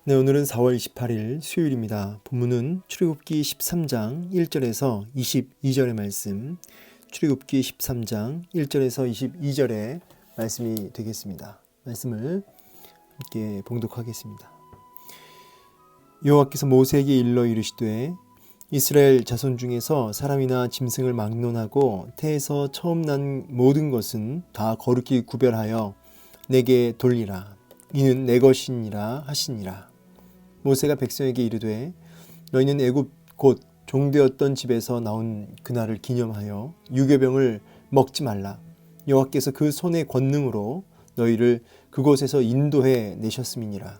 네, 오늘은 4월 28일 수요일입니다. 본문은 출애굽기 13장 1절에서 22절의 말씀, 출애굽기 13장 1절에서 22절의 말씀이 되겠습니다. 말씀을 함께 봉독하겠습니다. 여호와께서 모세에게 일러 이르시되 이스라엘 자손 중에서 사람이나 짐승을 막론하고 태에서 처음 난 모든 것은 다 거룩히 구별하여 내게 돌리라. 이는 내 것이니라 하시니라. 모세가 백성에게 이르되 너희는 애굽 곧 종되었던 집에서 나온 그날을 기념하여 유교병을 먹지 말라. 여호와께서 그 손의 권능으로 너희를 그곳에서 인도해 내셨음이니라.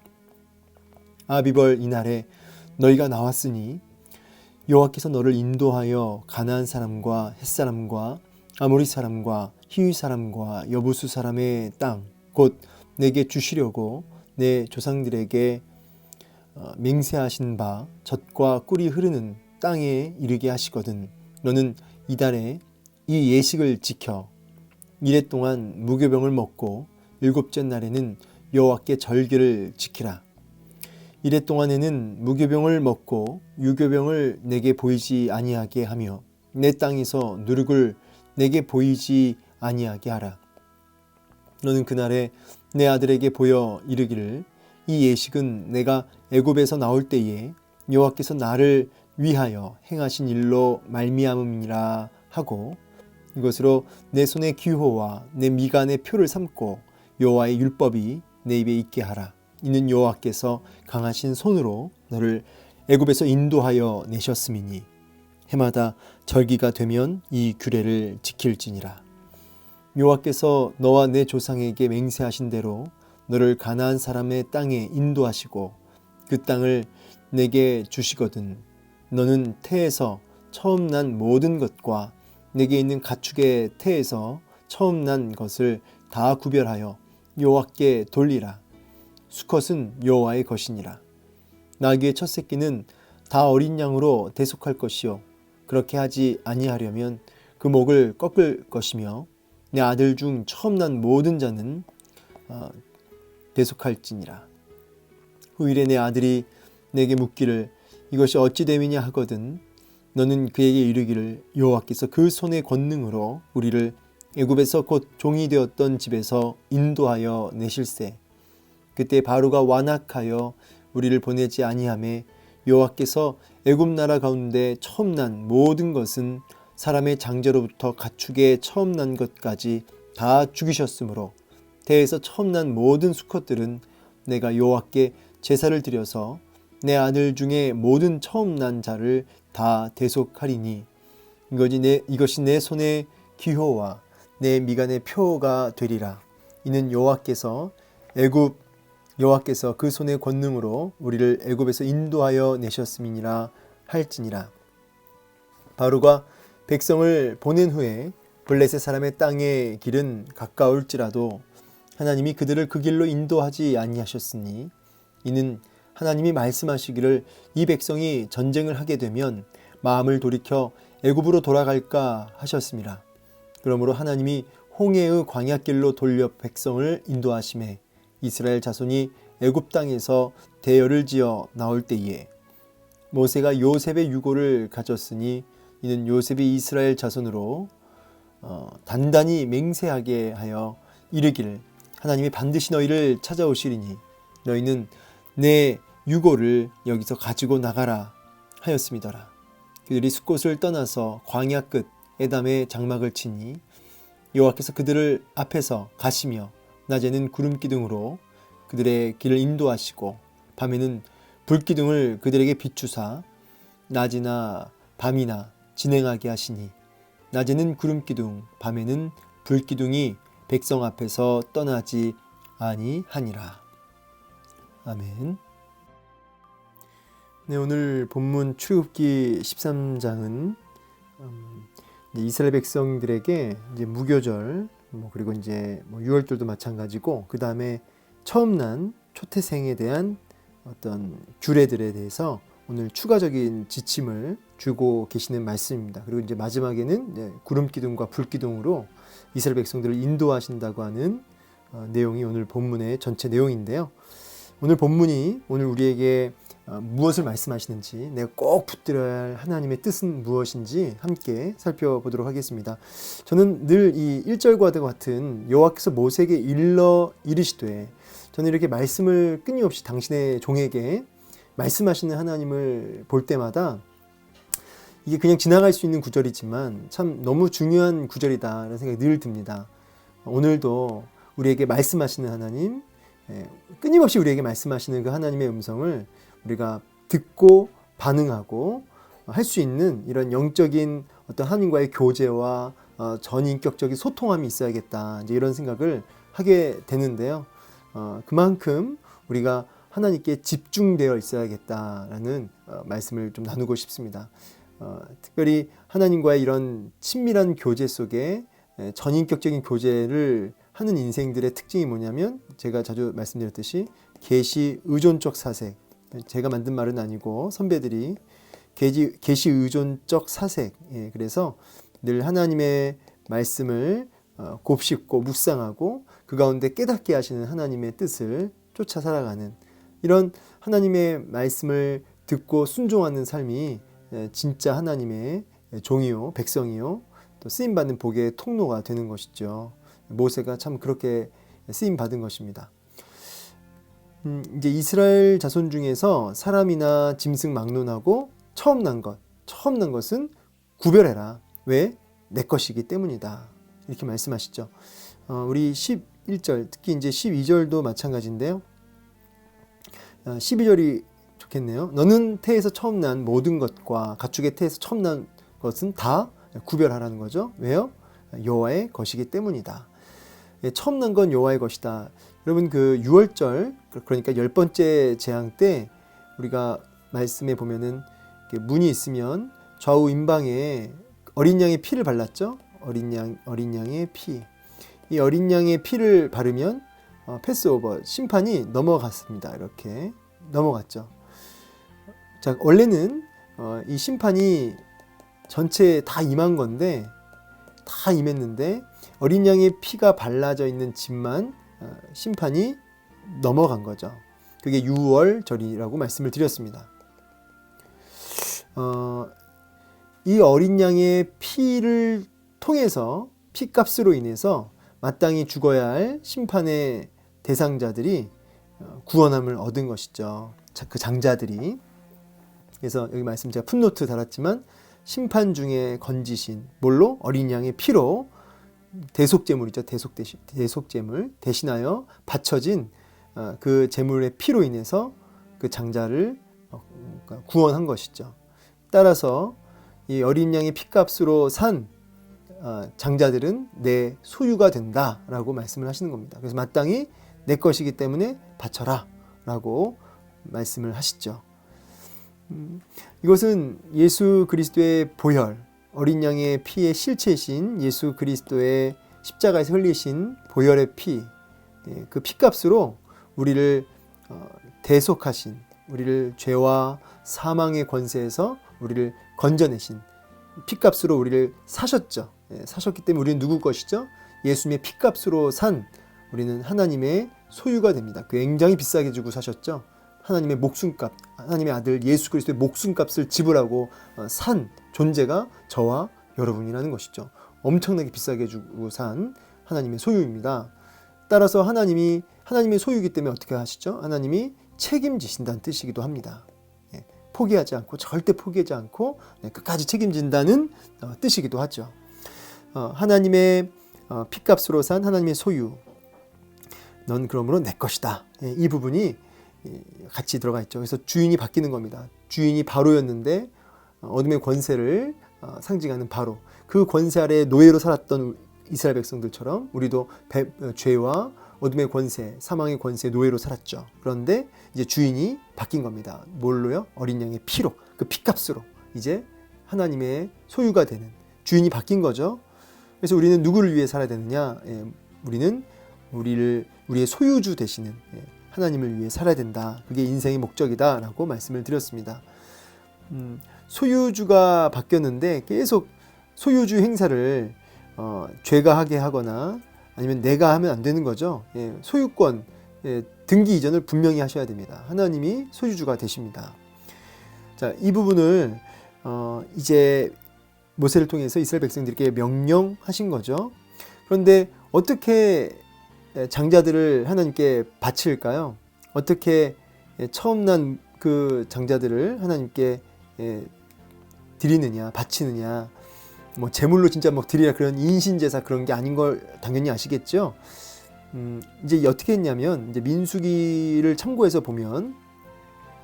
아비벌 이날에 너희가 나왔으니 여호와께서 너를 인도하여 가나안 사람과 헷 사람과 아모리 사람과 히위 사람과 여부수 사람의 땅 곧 내게 주시려고 내 조상들에게 맹세하신 바 젖과 꿀이 흐르는 땅에 이르게 하시거든. 너는 이달에 이 예식을 지켜 이래 동안 무교병을 먹고 일곱째 날에는 여호와께 절기를 지키라. 이래 동안에는 무교병을 먹고 유교병을 내게 보이지 아니하게 하며 내 땅에서 누룩을 내게 보이지 아니하게 하라. 너는 그날에 내 아들에게 보여 이르기를 이 예식은 내가 애굽에서 나올 때에 여호와께서 나를 위하여 행하신 일로 말미암음이라 하고 이것으로 내 손의 기호와 내 미간의 표를 삼고 여호와의 율법이 내 입에 있게 하라. 이는 여호와께서 강하신 손으로 너를 애굽에서 인도하여 내셨음이니 해마다 절기가 되면 이 규례를 지킬지니라. 여호와께서 너와 내 조상에게 맹세하신 대로 너를 가나안 사람의 땅에 인도하시고 그 땅을 내게 주시거든. 너는 태에서 처음 난 모든 것과 내게 있는 가축의 태에서 처음 난 것을 다 구별하여 여호와께 돌리라. 수컷은 여호와의 것이니라. 나귀의 첫 새끼는 다 어린 양으로 대속할 것이요 그렇게 하지 아니하려면 그 목을 꺾을 것이며 내 아들 중 처음 난 모든 자는 대속할지니라. 후일에 내 아들이 내게 묻기를 이것이 어찌 됨이냐 하거든 너는 그에게 이르기를 여호와께서 그 손의 권능으로 우리를 애굽에서 곧 종이 되었던 집에서 인도하여 내실세. 그때 바로가 완악하여 우리를 보내지 아니하매 여호와께서 애굽 나라 가운데 처음 난 모든 것은 사람의 장자로부터 가축의 처음 난 것까지 다 죽이셨으므로 태에서 처음 난 모든 수컷들은 내가 여호와께 제사를 드려서 내 아들 중에 모든 처음 난 자를 다 대속하리니 이것이 내 손의 기호와 내 미간의 표가 되리라. 이는 여호와께서 그 손의 권능으로 우리를 애굽에서 인도하여 내셨음이니라 할지니라. 바로가 백성을 보낸 후에 블레셋 사람의 땅의 길은 가까울지라도 하나님이 그들을 그 길로 인도하지 아니하셨으니 이는 하나님이 말씀하시기를 이 백성이 전쟁을 하게 되면 마음을 돌이켜 애굽으로 돌아갈까 하셨습니다. 그러므로 하나님이 홍해의 광야길로 돌려 백성을 인도하심에 이스라엘 자손이 애굽 땅에서 대열을 지어 나올 때에 모세가 요셉의 유고를 가졌으니 이는 요셉이 이스라엘 자손으로 단단히 맹세하게 하여 이르기를 하나님이 반드시 너희를 찾아오시리니 너희는 내 유고를 여기서 가지고 나가라 하였음이더라. 그들이 숫곳을 떠나서 광야 끝 에담에 장막을 치니 여호와께서 그들을 앞에서 가시며 낮에는 구름 기둥으로 그들의 길을 인도하시고 밤에는 불기둥을 그들에게 비추사 낮이나 밤이나 진행하게 하시니 낮에는 구름 기둥 밤에는 불기둥이 백성 앞에서 떠나지 아니하니라. 아멘. 네, 오늘 본문 출애굽기 13장은 이스라엘 백성들에게 이제 무교절 그리고 이제 유월절도 마찬가지고 그 다음에 처음 난 초태생에 대한 어떤 규례들에 대해서 오늘 추가적인 지침을 주고 계시는 말씀입니다. 그리고 이제 마지막에는 구름 기둥과 불 기둥으로 이스라엘 백성들을 인도하신다고 하는 내용이 오늘 본문의 전체 내용인데요. 오늘 본문이 오늘 우리에게 무엇을 말씀하시는지, 내가 꼭 붙들어야 할 하나님의 뜻은 무엇인지 함께 살펴보도록 하겠습니다. 저는 늘 이 1절과 같은 여호와께서 모세에게 일러 이르시되, 저는 이렇게 말씀을 끊임없이 당신의 종에게 말씀하시는 하나님을 볼 때마다 이게 그냥 지나갈 수 있는 구절이지만 참 너무 중요한 구절이다라는 생각이 늘 듭니다. 오늘도 우리에게 말씀하시는 하나님, 끊임없이 우리에게 말씀하시는 그 하나님의 음성을 우리가 듣고 반응하고 할 수 있는 이런 영적인 어떤 하나님과의 교제와 전인격적인 소통함이 있어야겠다, 이제 이런 생각을 하게 되는데요. 그만큼 우리가 하나님께 집중되어 있어야겠다라는 말씀을 좀 나누고 싶습니다. 특별히 하나님과의 이런 친밀한 교제 속에 전인격적인 교제를 하는 인생들의 특징이 뭐냐면, 제가 자주 말씀드렸듯이 계시 의존적 사색, 제가 만든 말은 아니고 선배들이 계시 의존적 사색, 그래서 늘 하나님의 말씀을 곱씹고 묵상하고 그 가운데 깨닫게 하시는 하나님의 뜻을 쫓아 살아가는, 이런 하나님의 말씀을 듣고 순종하는 삶이 진짜 하나님의 종이요, 백성이요, 또 쓰임받는 복의 통로가 되는 것이죠. 모세가 참 그렇게 쓰임받은 것입니다. 이제 이스라엘 자손 중에서 사람이나 짐승 막론하고 처음 난 것은 구별해라. 왜? 내 것이기 때문이다. 이렇게 말씀하시죠. 우리 11절, 특히 이제 12절도 마찬가지인데요. 12절이 좋겠네요. 너는 태에서 처음 난 모든 것과 가축의 태에서 처음 난 것은 다 구별하라는 거죠. 왜요? 여호와의 것이기 때문이다. 처음 난 건 여호와의 것이다. 여러분, 그 6월절, 그러니까 10번째 재앙 때 우리가 말씀에 보면은 문이 있으면 좌우 임방에 어린 양의 피를 발랐죠. 어린 양의 피. 이 어린 양의 피를 바르면 패스오버, 심판이 넘어갔습니다. 이렇게 넘어갔죠. 자, 원래는 이 심판이 전체 다 임한 건데, 다 임했는데 어린 양의 피가 발라져 있는 집만 심판이 넘어간 거죠. 그게 6월절이라고 말씀을 드렸습니다. 이 어린 양의 피를 통해서, 피값으로 인해서 마땅히 죽어야 할 심판의 대상자들이 구원함을 얻은 것이죠. 그 장자들이. 그래서 여기 말씀 제가 풋노트 달았지만, 심판 중에 건지신 뭘로? 어린 양의 피로 대속제물이죠. 대속제물 대신하여 바쳐진 그 제물의 피로 인해서 그 장자를 구원한 것이죠. 따라서 이 어린 양의 피값으로 산 장자들은 내 소유가 된다라고 말씀을 하시는 겁니다. 그래서 마땅히 내 것이기 때문에 바쳐라 라고 말씀을 하시죠. 이것은 예수 그리스도의 보혈, 어린 양의 피의 실체이신 예수 그리스도의 십자가에서 흘리신 보혈의 피, 그 피값으로 우리를 대속하신, 우리를 죄와 사망의 권세에서 우리를 건져내신, 피값으로 우리를 사셨죠. 사셨기 때문에 우리는 누구 것이죠? 예수님의 피값으로 산 우리는 하나님의 소유가 됩니다. 굉장히 비싸게 주고 사셨죠. 하나님의 목숨값, 하나님의 아들 예수 그리스도의 목숨값을 지불하고 산 존재가 저와 여러분이라는 것이죠. 엄청나게 비싸게 주고 산 하나님의 소유입니다. 따라서 하나님의 소유이기 때문에 어떻게 하시죠? 하나님이 책임지신다는 뜻이기도 합니다. 포기하지 않고, 절대 포기하지 않고 끝까지 책임진다는 뜻이기도 하죠. 하나님의 피값으로 산 하나님의 소유, 넌 그러므로 내 것이다. 이 부분이 같이 들어가 있죠. 그래서 주인이 바뀌는 겁니다. 주인이 바로였는데 어둠의 권세를 상징하는 바로, 그 권세 아래 노예로 살았던 이스라엘 백성들처럼 우리도 죄와 어둠의 권세, 사망의 권세, 노예로 살았죠. 그런데 이제 주인이 바뀐 겁니다. 뭘로요? 어린 양의 피로, 그 피값으로 이제 하나님의 소유가 되는 주인이 바뀐 거죠. 그래서 우리는 누구를 위해 살아야 되느냐? 우리는 우리의 소유주 되시는 하나님을 위해 살아야 된다. 그게 인생의 목적이다 라고 말씀을 드렸습니다. 소유주가 바뀌었는데 계속 소유주 행사를 죄가 하게 하거나 아니면 내가 하면 안 되는 거죠. 소유권, 등기 이전을 분명히 하셔야 됩니다. 하나님이 소유주가 되십니다. 자, 이 부분을 이제 모세를 통해서 이스라엘 백성들에게 명령하신 거죠. 그런데 어떻게 장자들을 하나님께 바칠까요? 어떻게 처음 난 그 장자들을 하나님께 드리느냐, 바치느냐, 뭐 제물로 진짜 뭐 드리라 그런 인신제사 그런 게 아닌 걸 당연히 아시겠죠? 이제 어떻게 했냐면 이제 민수기를 참고해서 보면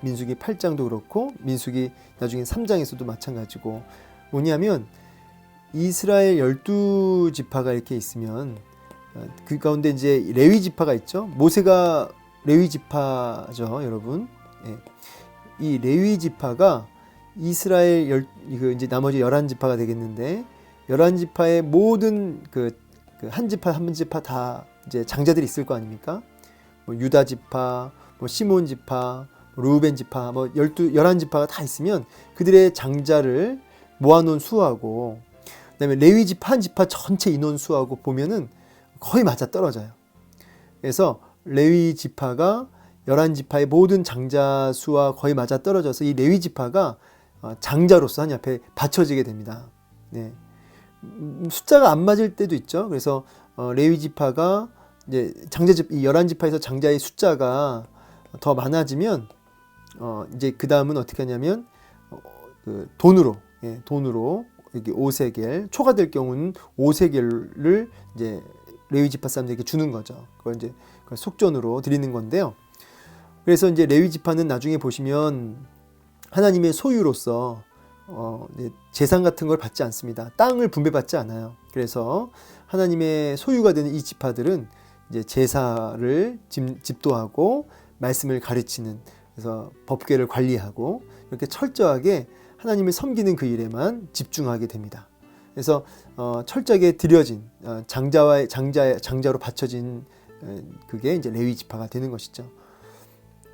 민수기 8장도 그렇고 민수기 나중에 3장에서도 마찬가지고 뭐냐면 이스라엘 12지파가 이렇게 있으면 그 가운데 이제 레위 지파가 있죠. 모세가 레위 지파죠, 여러분. 예. 이 레위 지파가 이스라엘 이제 나머지 11지파가 되겠는데 11지파의 모든 한 지파 한 지파 다 이제 장자들이 있을 거 아닙니까? 뭐 유다 지파, 뭐 시몬 지파, 루벤 지파, 뭐 11지파가 다 있으면 그들의 장자를 모아놓은 수하고 그다음에 레위 지파 한 지파 전체 인원 수하고 보면은 거의 맞아 떨어져요. 그래서 레위 지파가 11지파의 모든 장자 수와 거의 맞아 떨어져서 이 레위 지파가 장자로서 하나님 앞에 바쳐지게 됩니다. 네. 숫자가 안 맞을 때도 있죠. 그래서 레위 지파가 이제 이 11지파에서 장자의 숫자가 더 많아지면 이제 그 다음은 어떻게 하냐면 돈으로 이렇게 5세겔 초가 될 경우는 5세겔을 이제 레위 지파 사람들에게 주는 거죠. 그걸 이제 속전으로 드리는 건데요. 그래서 이제 레위 지파는 나중에 보시면 하나님의 소유로서 재산 같은 걸 받지 않습니다. 땅을 분배받지 않아요. 그래서 하나님의 소유가 되는 이 지파들은 이제 제사를 집도하고 말씀을 가르치는, 그래서 법궤를 관리하고 이렇게 철저하게 하나님을 섬기는 그 일에만 집중하게 됩니다. 그래서 철저하게 드려진 장자로 바쳐진 그게 이제 레위 지파가 되는 것이죠.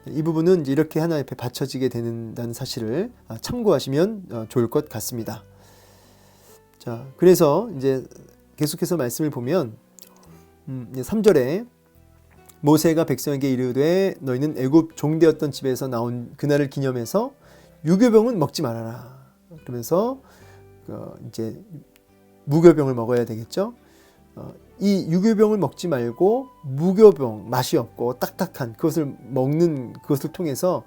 이 부분은 이제 이렇게 하나님 앞에 바쳐지게 되는다는 사실을 참고하시면 좋을 것 같습니다. 자, 그래서 이제 계속해서 말씀을 보면 3절에 모세가 백성에게 이르되 너희는 애굽 종되었던 집에서 나온 그날을 기념해서 유교병은 먹지 말아라. 그러면서 이제 무교병을 먹어야 되겠죠. 이 유교병을 먹지 말고 무교병, 맛이 없고 딱딱한 그것을 먹는 것을 통해서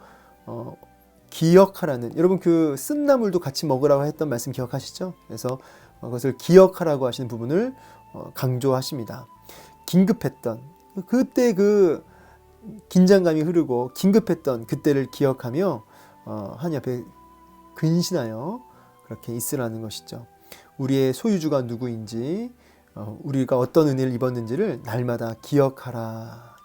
기억하라는, 여러분 그 쓴나물도 같이 먹으라고 했던 말씀 기억하시죠? 그래서 그것을 기억하라고 하시는 부분을 강조하십니다. 긴급했던 그때 그 긴장감이 흐르고 긴급했던 그때를 기억하며 하나님 앞에 근신하여 그렇게 있으라는 것이죠. 우리의 소유주가 누구인지, 우리가 어떤 은혜를 입었는지를 날마다 기억하라.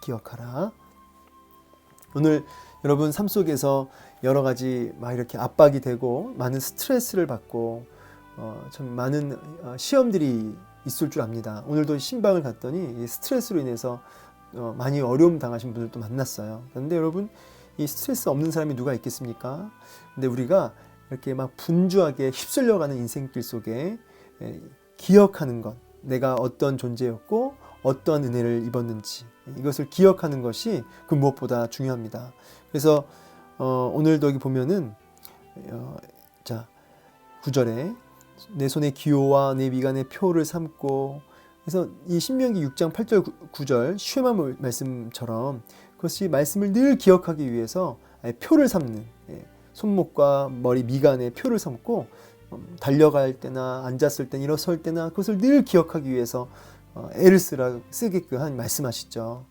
오늘 여러분 삶 속에서 여러 가지 막 이렇게 압박이 되고 많은 스트레스를 받고 참 많은 시험들이 있을 줄 압니다. 오늘도 신방을 갔더니 이 스트레스로 인해서 많이 어려움 당하신 분들도 만났어요. 그런데 여러분, 이 스트레스 없는 사람이 누가 있겠습니까? 근데 우리가 이렇게 막 분주하게 휩쓸려가는 인생길 속에 기억하는 것, 내가 어떤 존재였고 어떠한 은혜를 입었는지 이것을 기억하는 것이 그 무엇보다 중요합니다. 그래서 오늘도 여기 보면은 자 9절에 내 손에 기호와 내 미간에 표를 삼고, 그래서 이 신명기 6장 8절 9절 쉐마 말씀처럼 그것이 말씀을 늘 기억하기 위해서 표를 삼는, 손목과 머리 미간에 표를 삼고 달려갈 때나 앉았을 때나 일어설 때나 그것을 늘 기억하기 위해서 애를 쓰게끔 하나님 말씀하시죠.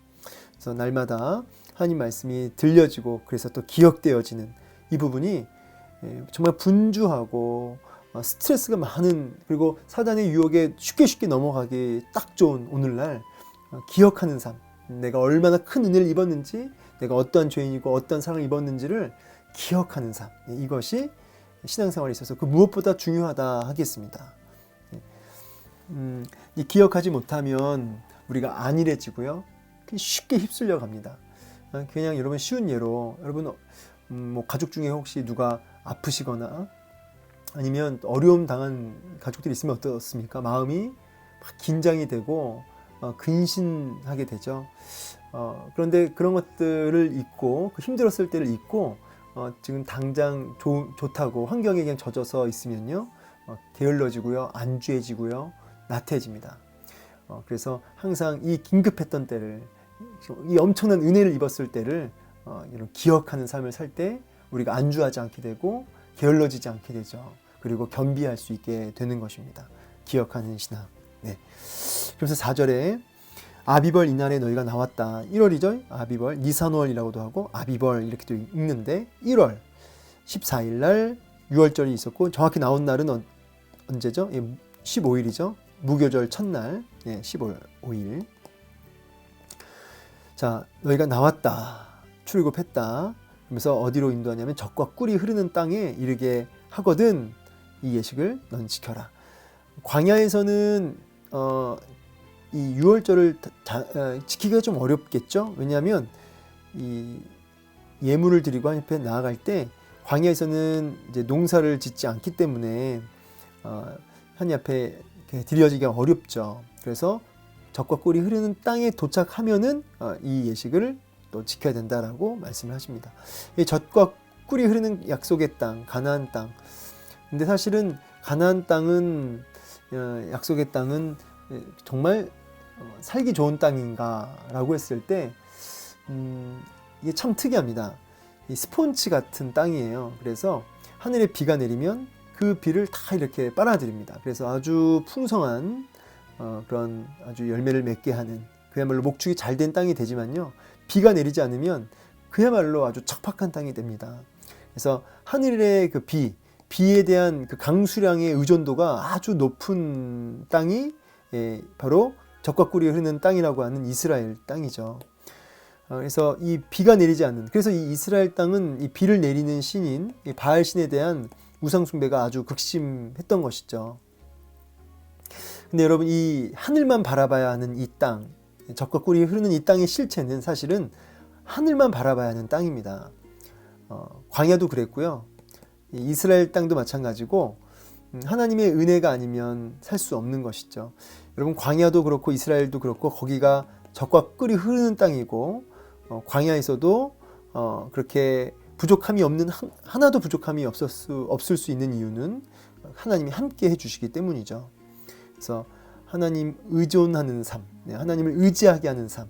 그래서 날마다 하나님 말씀이 들려지고 그래서 또 기억되어지는 이 부분이 정말 분주하고 스트레스가 많은, 그리고 사단의 유혹에 쉽게 넘어가기 딱 좋은 오늘날 기억하는 삶, 내가 얼마나 큰 은혜를 입었는지, 내가 어떠한 죄인이고 어떠한 사랑을 입었는지를 기억하는 삶, 이것이 신앙생활에 있어서 그 무엇보다 중요하다 하겠습니다. 이 기억하지 못하면 우리가 안일해지고요, 쉽게 휩쓸려 갑니다. 그냥 여러분 쉬운 예로, 여러분 뭐 가족 중에 혹시 누가 아프시거나 아니면 어려움 당한 가족들이 있으면 어떻습니까? 마음이 막 긴장이 되고 근신하게 되죠. 그런데 그런 것들을 잊고 그 힘들었을 때를 잊고 지금 당장 좋다고 환경에 그냥 젖어서 있으면요 게을러지고요 안주해지고요 나태해집니다. 그래서 항상 이 긴급했던 때를 이 엄청난 은혜를 입었을 때를 이런 기억하는 삶을 살 때 우리가 안주하지 않게 되고 게을러지지 않게 되죠. 그리고 겸비할 수 있게 되는 것입니다. 기억하는 신앙. 네. 그래서 4절에 아비벌 이날에 너희가 나왔다. 1월이죠. 아비벌, 니산월이라고도 하고 아비벌 이렇게도 읽는데 1월 14일 날 6월절이 있었고 정확히 나온 날은 언제죠? 15일이죠. 무교절 첫날 15일. 자, 너희가 나왔다. 출애굽했다. 그러면서 어디로 인도하냐면 젖과 꿀이 흐르는 땅에 이르게 하거든 이 예식을 넌 지켜라. 광야에서는 이 6월절을 지키기가 좀 어렵겠죠. 왜냐하면 이 예물을 드리고 하나님 앞에 나아갈 때 광야에서는 이제 농사를 짓지 않기 때문에 하나님 앞에 드려지기가 어렵죠. 그래서 젖과 꿀이 흐르는 땅에 도착하면은 이 예식을 또 지켜야 된다라고 말씀을 하십니다. 이 젖과 꿀이 흐르는 약속의 땅, 가나안 땅. 근데 사실은 가나안 땅은 약속의 땅은 정말 살기 좋은 땅인가라고 했을 때 이게 참 특이합니다. 이 스폰지 같은 땅이에요. 그래서 하늘에 비가 내리면 그 비를 다 이렇게 빨아들입니다. 그래서 아주 풍성한 그런 아주 열매를 맺게 하는 그야말로 목축이 잘 된 땅이 되지만요. 비가 내리지 않으면 그야말로 아주 척박한 땅이 됩니다. 그래서 하늘의 그 비에 대한 그 강수량의 의존도가 아주 높은 땅이 바로 젖과 꿀이 흐르는 땅이라고 하는 이스라엘 땅이죠. 그래서 이 비가 내리지 않는, 그래서 이 이스라엘 땅은 이 비를 내리는 신인 이 바알 신에 대한 우상 숭배가 아주 극심했던 것이죠. 근데 여러분 이 하늘만 바라봐야 하는 이 땅, 젖과 꿀이 흐르는 이 땅의 실체는 사실은 하늘만 바라봐야 하는 땅입니다. 광야도 그랬고요. 이스라엘 땅도 마찬가지고 하나님의 은혜가 아니면 살 수 없는 것이죠. 여러분 광야도 그렇고 이스라엘도 그렇고 거기가 젖과 꿀이 흐르는 땅이고 광야에서도 그렇게 부족함이 없는 하나도 부족함이 없을 수 있는 이유는 하나님이 함께 해주시기 때문이죠. 그래서 하나님 의존하는 삶, 하나님을 의지하게 하는 삶,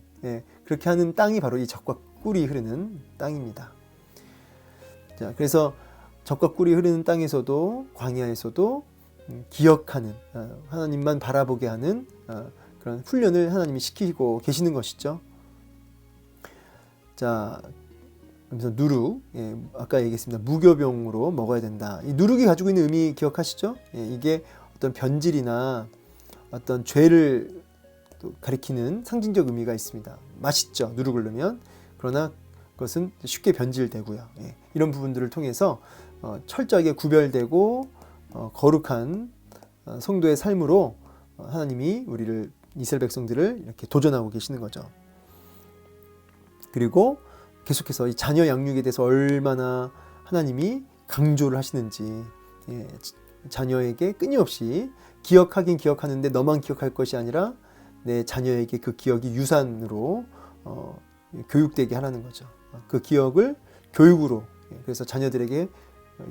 그렇게 하는 땅이 바로 이 젖과 꿀이 흐르는 땅입니다. 자, 그래서 젖과 꿀이 흐르는 땅에서도 광야에서도 기억하는 하나님만 바라보게 하는 그런 훈련을 하나님이 시키고 계시는 것이죠. 자, 그래서 누룩, 아까 얘기했습니다. 무교병으로 먹어야 된다. 이 누룩이 가지고 있는 의미 기억하시죠? 이게 어떤 변질이나 어떤 죄를 가리키는 상징적 의미가 있습니다. 맛있죠, 누룩을 넣으면. 그러나 그것은 쉽게 변질되고요. 이런 부분들을 통해서 철저하게 구별되고 거룩한 성도의 삶으로 하나님이 우리를 이스라엘 백성들을 이렇게 도전하고 계시는 거죠. 그리고 계속해서 이 자녀 양육에 대해서 얼마나 하나님이 강조를 하시는지, 자녀에게 끊임없이 기억하긴 기억하는데 너만 기억할 것이 아니라 내 자녀에게 그 기억이 유산으로 교육되게 하라는 거죠. 그 기억을 교육으로, 그래서 자녀들에게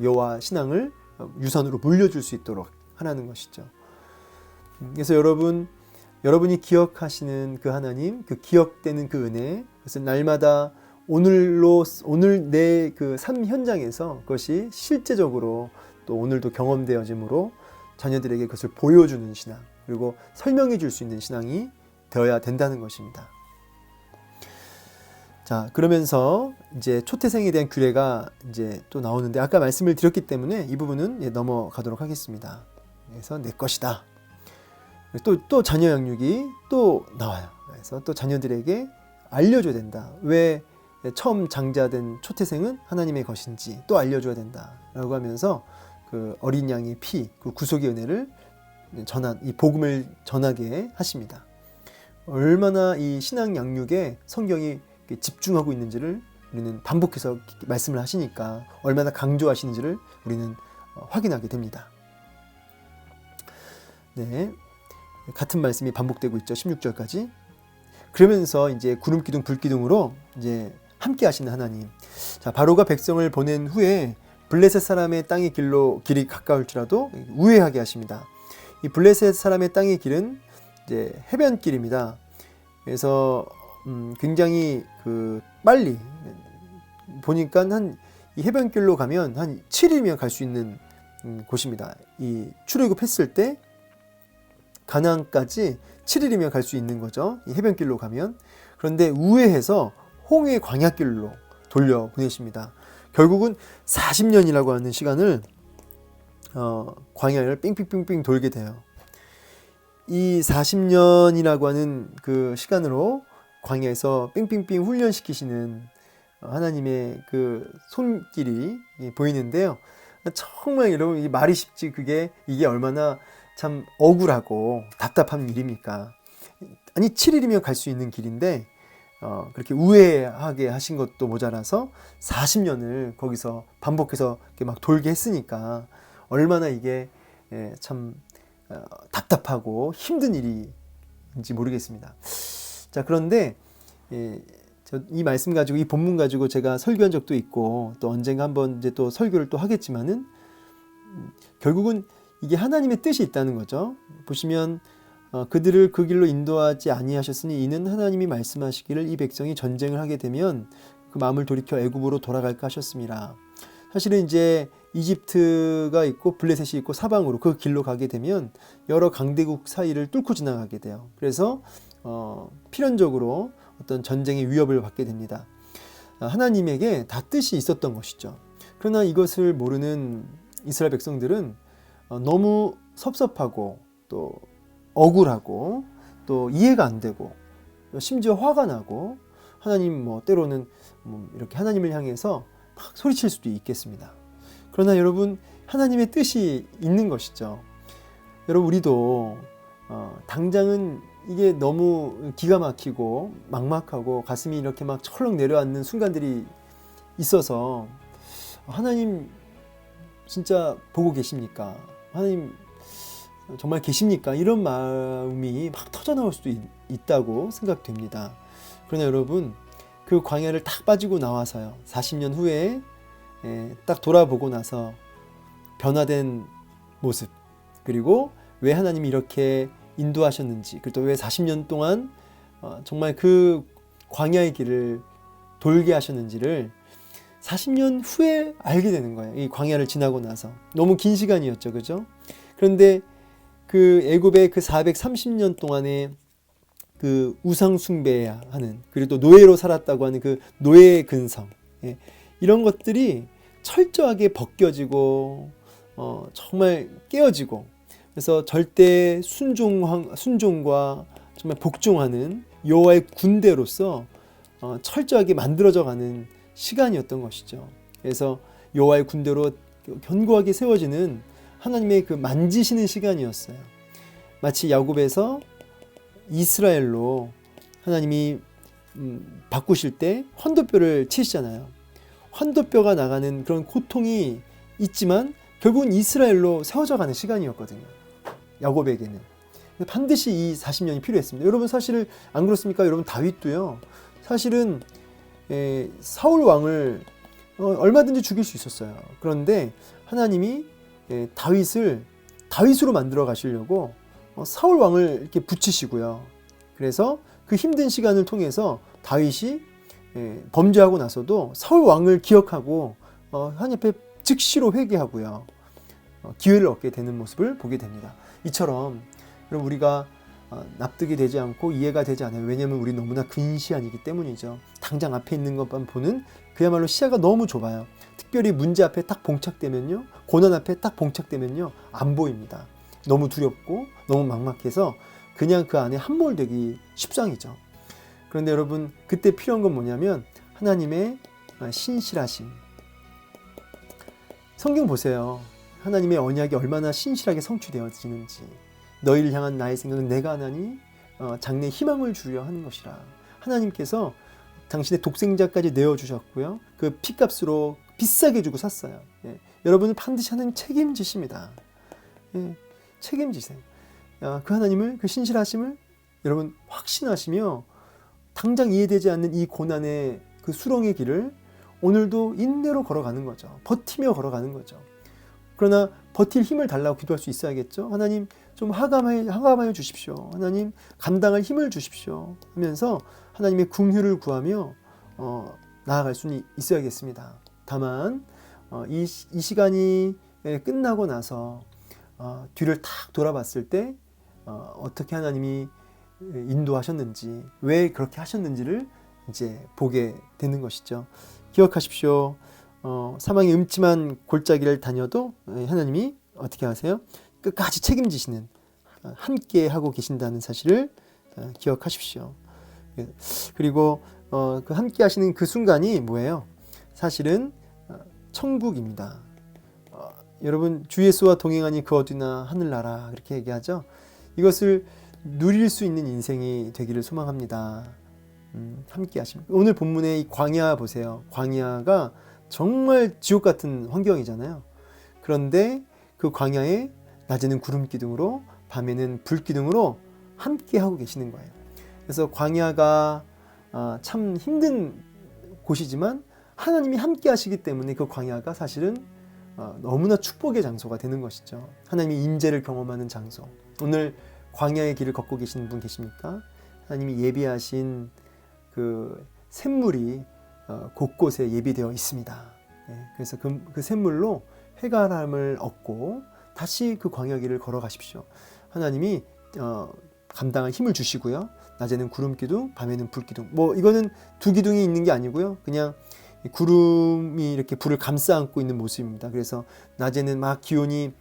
여호와 신앙을 유산으로 물려줄 수 있도록 하라는 것이죠. 그래서 여러분이 기억하시는 그 하나님, 그 기억되는 그 은혜, 그래서 날마다 오늘 내 그 삶 현장에서 그것이 실제적으로 또 오늘도 경험되어짐으로 자녀들에게 그것을 보여주는 신앙, 그리고 설명해 줄 수 있는 신앙이 되어야 된다는 것입니다. 자, 그러면서 이제 초태생에 대한 규례가 이제 또 나오는데 아까 말씀을 드렸기 때문에 이 부분은 넘어가도록 하겠습니다. 그래서 내 것이다. 또 자녀 양육이 또 나와요. 그래서 또 자녀들에게 알려줘야 된다. 왜 처음 장자된 초태생은 하나님의 것인지 또 알려줘야 된다라고 하면서 그 어린 양의 피, 그 구속의 은혜를 이 복음을 전하게 하십니다. 얼마나 이 신앙 양육에 성경이 집중하고 있는지를 우리는 반복해서 말씀을 하시니까 얼마나 강조하시는지를 우리는 확인하게 됩니다. 네, 같은 말씀이 반복되고 있죠. 16절까지. 그러면서 이제 구름 기둥 불 기둥으로 이제 함께 하시는 하나님. 자, 바로가 백성을 보낸 후에 블레셋 사람의 땅의 길이 가까울지라도 우회하게 하십니다. 이 블레셋 사람의 땅의 길은 이제 해변길입니다. 그래서 굉장히 빨리 보니까 이 해변길로 가면 한 7일이면 갈 수 있는 곳입니다. 이 출애굽했을 때 가나안까지 7일이면 갈 수 있는 거죠. 이 해변길로 가면. 그런데 우회해서 홍해 광야길로 돌려 보내십니다. 결국은 40년이라고 하는 시간을 광야를 삥삥삥삥 돌게 돼요. 이 40년이라고 하는 그 시간으로 광야에서 삥삥삥 훈련시키시는 하나님의 그 손길이 보이는데요. 정말 여러분, 이 말이 쉽지 이게 얼마나 참 억울하고 답답한 일입니까? 아니 7일이면 갈 수 있는 길인데 그렇게 우회하게 하신 것도 모자라서 40년을 거기서 반복해서 이렇게 막 돌게 했으니까 얼마나 이게 참 답답하고 힘든 일인지 모르겠습니다. 자, 그런데 이 말씀 가지고, 이 본문 가지고 제가 설교한 적도 있고 또 언젠가 한번 이제 또 설교를 또 하겠지만은 결국은 이게 하나님의 뜻이 있다는 거죠. 보시면 그들을 그 길로 인도하지 아니하셨으니 이는 하나님이 말씀하시기를 이 백성이 전쟁을 하게 되면 그 마음을 돌이켜 애굽으로 돌아갈까 하셨습니다. 사실은 이제 이집트가 있고 블레셋이 있고 사방으로 그 길로 가게 되면 여러 강대국 사이를 뚫고 지나가게 돼요. 그래서 필연적으로 어떤 전쟁의 위협을 받게 됩니다. 하나님에게 다 뜻이 있었던 것이죠. 그러나 이것을 모르는 이스라엘 백성들은 너무 섭섭하고 또 억울하고 또 이해가 안 되고 심지어 화가 나고 하나님 때로는 이렇게 하나님을 향해서 막 소리칠 수도 있겠습니다. 그러나 여러분, 하나님의 뜻이 있는 것이죠. 여러분, 우리도 당장은 이게 너무 기가 막히고 막막하고 가슴이 이렇게 막 철렁 내려앉는 순간들이 있어서 하나님 진짜 보고 계십니까? 하나님 정말 계십니까? 이런 마음이 막 터져나올 수도 있다고 생각됩니다. 그러나 여러분, 그 광야를 딱 빠지고 나와서요, 40년 후에 딱 돌아보고 나서 변화된 모습, 그리고 왜 하나님이 이렇게 인도하셨는지, 그리고 또 왜 40년 동안 정말 그 광야의 길을 돌게 하셨는지를 40년 후에 알게 되는 거예요. 이 광야를 지나고 나서. 너무 긴 시간이었죠, 그죠? 그런데 그 애굽의 그 430년 동안에 그 우상 숭배하는, 그리고 또 노예로 살았다고 하는 그 노예의 근성, 이런 것들이 철저하게 벗겨지고 정말 깨어지고, 그래서 절대 순종과 정말 복종하는 여호와의 군대로서 철저하게 만들어져 가는 시간이었던 것이죠. 그래서 여호와의 군대로 견고하게 세워지는 하나님의 그 만지시는 시간이었어요. 마치 야곱에서 이스라엘로 하나님이 바꾸실 때 환도뼈를 치시잖아요. 환도뼈가 나가는 그런 고통이 있지만 결국은 이스라엘로 세워져 가는 시간이었거든요. 야곱에게는. 반드시 이 40년이 필요했습니다. 여러분, 사실 안 그렇습니까? 여러분, 다윗도요, 사실은 사울 왕을 얼마든지 죽일 수 있었어요. 그런데 하나님이 다윗으로 만들어 가시려고 사울 왕을 이렇게 붙이시고요. 그래서 그 힘든 시간을 통해서 다윗이 범죄하고 나서도 사울 왕을 기억하고 하나님 앞에 즉시로 회개하고요, 기회를 얻게 되는 모습을 보게 됩니다. 이처럼 여러분, 우리가 납득이 되지 않고 이해가 되지 않아요. 왜냐하면 우리 너무나 근시안이기 때문이죠. 당장 앞에 있는 것만 보는 그야말로 시야가 너무 좁아요. 특별히 문제 앞에 딱 봉착되면요, 고난 앞에 딱 봉착되면요, 안 보입니다. 너무 두렵고 너무 막막해서 그냥 그 안에 함몰되기 십상이죠. 그런데 여러분, 그때 필요한 건 뭐냐면 하나님의 신실하심. 성경 보세요. 하나님의 언약이 얼마나 신실하게 성취되어지는지. 너희를 향한 나의 생각은 내가 하나니 장래에 희망을 주려 하는 것이라. 하나님께서 당신의 독생자까지 내어주셨고요, 그 피값으로 비싸게 주고 샀어요. 여러분은 반드시 하나님 책임지십니다. 책임지세요. 그 하나님을, 그 신실하심을 여러분 확신하시며 당장 이해되지 않는 이 고난의 그 수렁의 길을 오늘도 인내로 걸어가는 거죠. 버티며 걸어가는 거죠. 그러나 버틸 힘을 달라고 기도할 수 있어야겠죠. 하나님 좀 하감하여 주십시오. 하나님 감당할 힘을 주십시오. 하면서 하나님의 긍휼을 구하며 나아갈 수는 있어야겠습니다. 다만 이 시간이 끝나고 나서 뒤를 탁 돌아봤을 때 어떻게 하나님이 인도하셨는지, 왜 그렇게 하셨는지를 이제 보게 되는 것이죠. 기억하십시오. 사망의 음침한 골짜기를 다녀도 하나님이 어떻게 하세요? 끝까지 책임지시는, 함께 하고 계신다는 사실을 기억하십시오. 그리고 그 함께 하시는 그 순간이 뭐예요? 사실은 천국입니다. 여러분, 주 예수와 동행하니 그 어디나 하늘나라, 그렇게 얘기하죠. 이것을 누릴 수 있는 인생이 되기를 소망합니다. 함께 하십니다. 오늘 본문의 이 광야 보세요. 광야가 정말 지옥 같은 환경이잖아요. 그런데 그 광야에 낮에는 구름 기둥으로, 밤에는 불 기둥으로 함께 하고 계시는 거예요. 그래서 광야가 참 힘든 곳이지만 하나님이 함께 하시기 때문에 그 광야가 사실은 너무나 축복의 장소가 되는 것이죠. 하나님의 임재를 경험하는 장소. 오늘 광야의 길을 걷고 계시는 분 계십니까? 하나님이 예비하신 그 샘물이 곳곳에 예비되어 있습니다. 그래서 그 샘물로 해갈함을 얻고 다시 그 광야 길을 걸어가십시오. 하나님이 감당할 힘을 주시고요. 낮에는 구름 기둥, 밤에는 불 기둥. 뭐 이거는 두 기둥이 있는 게 아니고요. 그냥 구름이 이렇게 불을 감싸 안고 있는 모습입니다. 그래서 낮에는 막 기온이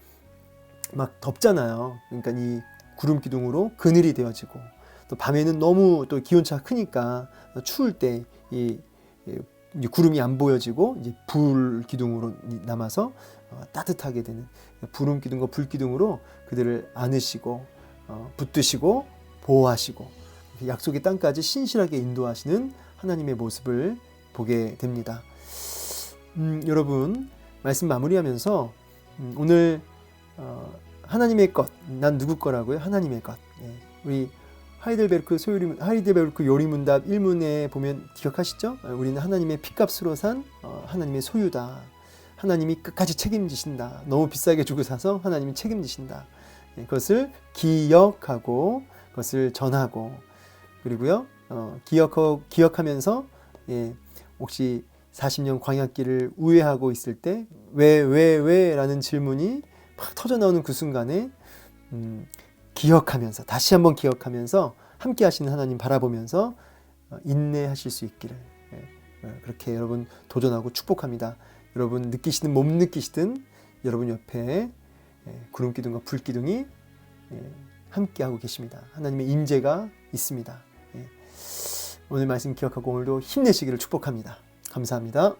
막 덥잖아요. 그러니까 이 구름 기둥으로 그늘이 되어지고, 또 밤에는 너무 또 기온차가 크니까 추울 때 이 구름이 안 보여지고 이제 불 기둥으로 남아서 따뜻하게 되는, 구름 기둥과 불 기둥으로 그들을 안으시고 붙드시고 보호하시고 약속의 땅까지 신실하게 인도하시는 하나님의 모습을 보게 됩니다. 여러분, 말씀 마무리하면서 오늘 하나님의 것, 난 누구 거라고요? 하나님의 것. 우리 하이델베르크 요리문답 1문에 보면 기억하시죠? 우리는 하나님의 피값으로 산 하나님의 소유다. 하나님이 끝까지 책임지신다. 너무 비싸게 주고 사서 하나님이 책임지신다. 그것을 기억하고 그것을 전하고, 그리고요 기억하면서 혹시 40년 광야길을 우회하고 있을 때 왜 라는 질문이 막 터져 나오는 그 순간에 기억하면서, 다시 한번 기억하면서 함께 하시는 하나님 바라보면서 인내하실 수 있기를 그렇게 여러분 도전하고 축복합니다. 여러분 느끼시든 못 느끼시든 여러분 옆에 구름 기둥과 불 기둥이 함께 하고 계십니다. 하나님의 임재가 있습니다. 오늘 말씀 기억하고 오늘도 힘내시기를 축복합니다. 감사합니다.